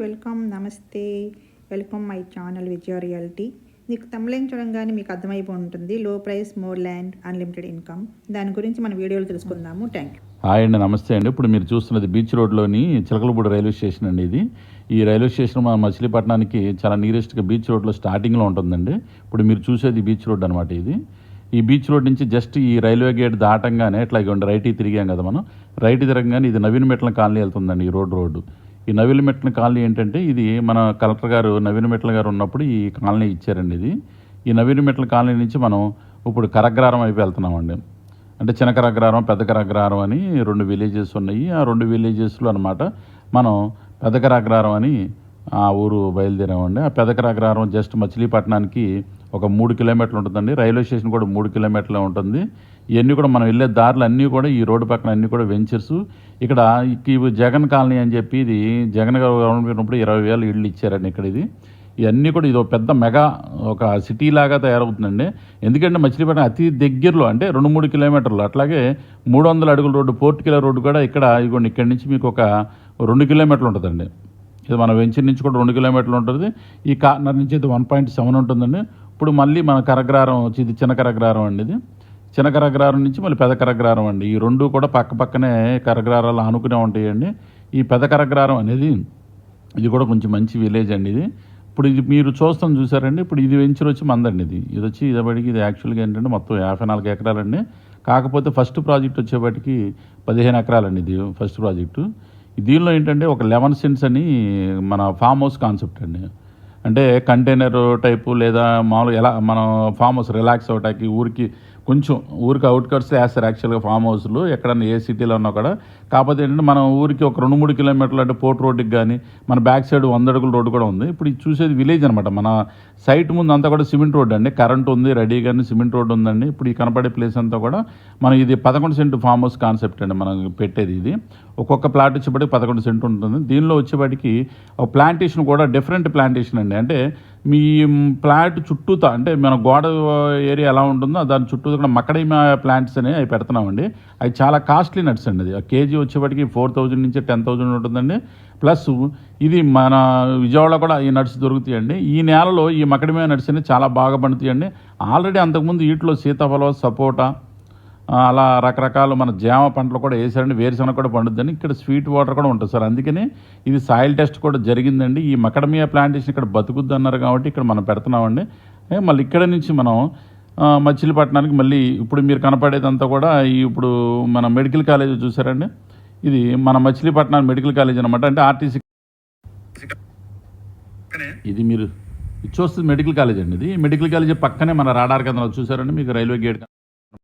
Welcome, నమస్తే, welcome my channel Vijaya reality. మీకు తమిళం చూడంగానే మీకు అర్థమైపోయి ఉంటుంది. లో price, more land, unlimited income. దాని గురించి మన వీడియోలో తెలుసుకుందాము. Thank you. హాయ్ అండి, నమస్తే అండి. ఇప్పుడు మీరు చూస్తున్నది బీచ్ రోడ్లోని చిలకలపూడి రైల్వే స్టేషన్ అండి. ఈ రైల్వే స్టేషన్ మన మచిలీపట్నానికి చాలా నియరెస్ట్గా బీచ్ రోడ్లో స్టార్టింగ్లో ఉంటుందండి. ఇప్పుడు మీరు చూసేది బీచ్ రోడ్ అనమాట. ఈ బీచ్ రోడ్ నుంచి జస్ట్ ఈ రైల్వే గేట్ దాటంగానే ఇట్లా రైట్ తిరిగాం కదా మనం. రైట్ తిరగగానే ఇది నవీన్ మెట్ల కాలనీ వెళ్తుందండి. ఈ రోడ్డు ఈ నవీన్ మెట్ల కాలనీ ఏంటంటే ఇది మన కలెక్టర్ గారు నవీన్ మెట్ల గారు ఉన్నప్పుడు ఈ కాలనీ ఇచ్చారండి. ఈ నవీన్ మెట్ల కాలనీ నుంచి మనం ఇప్పుడు కరగ్రారం వైపు వెళ్తున్నామండి. అంటే చిన్న కరగ్రారం, పెద్ద కరగ్రారం అని 2 విలేజెస్ ఉన్నాయి. ఆ 2 విలేజెస్లో అనమాట మనం పెద్ద కరగ్రారం అని ఆ ఊరు బయలుదేరామండి. ఆ పెద్ద కరగ్రారం జస్ట్ మచిలీపట్నానికి ఒక 3 కిలోమీటర్లు ఉంటుందండి. రైల్వే స్టేషన్ కూడా 3 కిలోమీటర్లే ఉంటుంది. ఇవన్నీ కూడా మనం వెళ్ళే దారులు అన్నీ కూడా ఈ రోడ్డు పక్కన అన్నీ కూడా వెంచర్స్. ఇక్కడ జగన్ కాలనీ అని చెప్పి ఇది జగన్ గారు గవర్నమెంట్ ఉన్నప్పుడు 20,000 ఇళ్ళు ఇచ్చారండి ఇక్కడ. ఇవన్నీ కూడా ఇది ఒక పెద్ద మెగా ఒక సిటీ లాగా తయారవుతుందండి. ఎందుకంటే మచిలీపట్నం అతి దగ్గరలో అంటే 2-3 కిలోమీటర్లు, అట్లాగే 300 అడుగుల రోడ్డు, పోర్ట్ కిలో రోడ్డు కూడా ఇదిగోండి ఇక్కడి నుంచి మీకు ఒక 2 కిలోమీటర్లు ఉంటుందండి. ఇది మన వెంచర్ నుంచి కూడా 2 కిలోమీటర్లు ఉంటుంది. ఈ కార్నర్ నుంచి అయితే 1.7 ఉంటుందండి. ఇప్పుడు మళ్ళీ మన కరగ్రారం వచ్చి ఇది చిన్న కరగ్రారం అండి. ఇది చిన్న కరగ్రారం నుంచి మళ్ళీ పెద్ద కరగ్రారం అండి. ఈ 2 కూడా పక్కనే కరగ్రారాలు ఆనుకునే ఉంటాయండి. ఈ పెద్ద కరగ్రారం అనేది ఇది కూడా కొంచెం మంచి విలేజ్ అండి. ఇప్పుడు ఇది మీరు చూసారండి. ఇప్పుడు ఇది వెంచర్ వచ్చి మందండి. ఇది వచ్చి ఇదబడికి ఇది యాక్చువల్గా ఏంటంటే మొత్తం 54 ఎకరాలండి. కాకపోతే ఫస్ట్ ప్రాజెక్ట్ వచ్చేపటికి 15 ఎకరాలండి. ఇది ఫస్ట్ ప్రాజెక్టు. దీనిలో ఏంటంటే ఒక 11 సెంట్స్ అని మన ఫామ్ హౌస్ కాన్సెప్ట్ అండి. అంటే కంటైనర్ టైపు లేదా మామూలుగా ఎలా మనం ఫామ్ హౌస్ రిలాక్స్ అవ్వటానికి ఊరికి అవుట్కట్స్లో వేస్తారు యాక్చువల్గా ఫామ్ హౌస్లు ఎక్కడన్నా ఏ సిటీలో ఉన్నా కూడా. కాకపోతే ఏంటంటే మనం ఊరికి ఒక 2-3 కిలోమీటర్లు అంటే పోర్ట్ రోడ్డుకి కానీ మన బ్యాక్ సైడ్ 100 అడుగుల రోడ్డు కూడా ఉంది. ఇప్పుడు ఇది చూసేది విలేజ్ అనమాట. మన సైట్ ముందు అంతా కూడా సిమెంట్ రోడ్ అండి. కరెంట్ ఉంది రెడీగానే, సిమెంట్ రోడ్ ఉందండి. ఇప్పుడు ఈ కనపడే ప్లేస్ అంతా కూడా మనం ఇది 11 సెంట్ ఫామ్ హౌస్ కాన్సెప్ట్ అండి మనం పెట్టేది. ఇది ఒక్కొక్క ప్లాట్ వచ్చేప్పటికి 11 సెంట్ ఉంటుంది. దీనిలో వచ్చేప్పటికి ఒక ప్లాంటేషన్ కూడా డిఫరెంట్ ప్లాంటేషన్ అండి. అంటే మీ ప్లాట్ చుట్టూతా అంటే మన గోడ ఏరియా ఎలా ఉంటుందో దాని చుట్టూ కూడా మక్కడైమ ప్లాంట్స్ అనేవి అవి పెడుతున్నామండి. అవి చాలా కాస్ట్లీ నట్స్ అండి. అది కేజీ వచ్చేప్పటికి 4,000 నుంచి 10,000 ఉంటుందండి. ప్లస్ ఇది మన విజయవాడలో కూడా ఈ నట్స్ దొరుకుతాయండి. ఈ నేలలో ఈ మక్కడైమ నట్స్ అనేవి చాలా బాగా పండుతాయండి. ఆల్రెడీ అంతకుముందు వీటిలో సీతాఫలం, సపోటా అలా రకరకాల మన జామ పంటలు కూడా వేసారండి. వేరుశనగ కూడా పండుద్దండి. ఇక్కడ స్వీట్ వాటర్ కూడా ఉంటుంది సార్. అందుకని ఇది సాయిల్ టెస్ట్ కూడా జరిగిందండి. ఈ మకడమియా ప్లాంటేషన్ ఇక్కడ బతుకుద్ది అన్నారు కాబట్టి ఇక్కడ మనం పెడుతున్నామండి. మళ్ళీ ఇక్కడ నుంచి మనం మచిలీపట్నానికి మళ్ళీ ఇప్పుడు మీరు కనపడేదంతా కూడా ఇప్పుడు మన మెడికల్ కాలేజ్ చూసారండి. ఇది మన మచిలీపట్నం మెడికల్ కాలేజ్ అనమాట. అంటే ఆర్టీసీ ఇది మీరు చూస్తుంది మెడికల్ కాలేజ్ అండి. ఇది మెడికల్ కాలేజ్ పక్కనే మన రాడార్ కేంద్రం చూసారండి. మీకు రైల్వే గేట్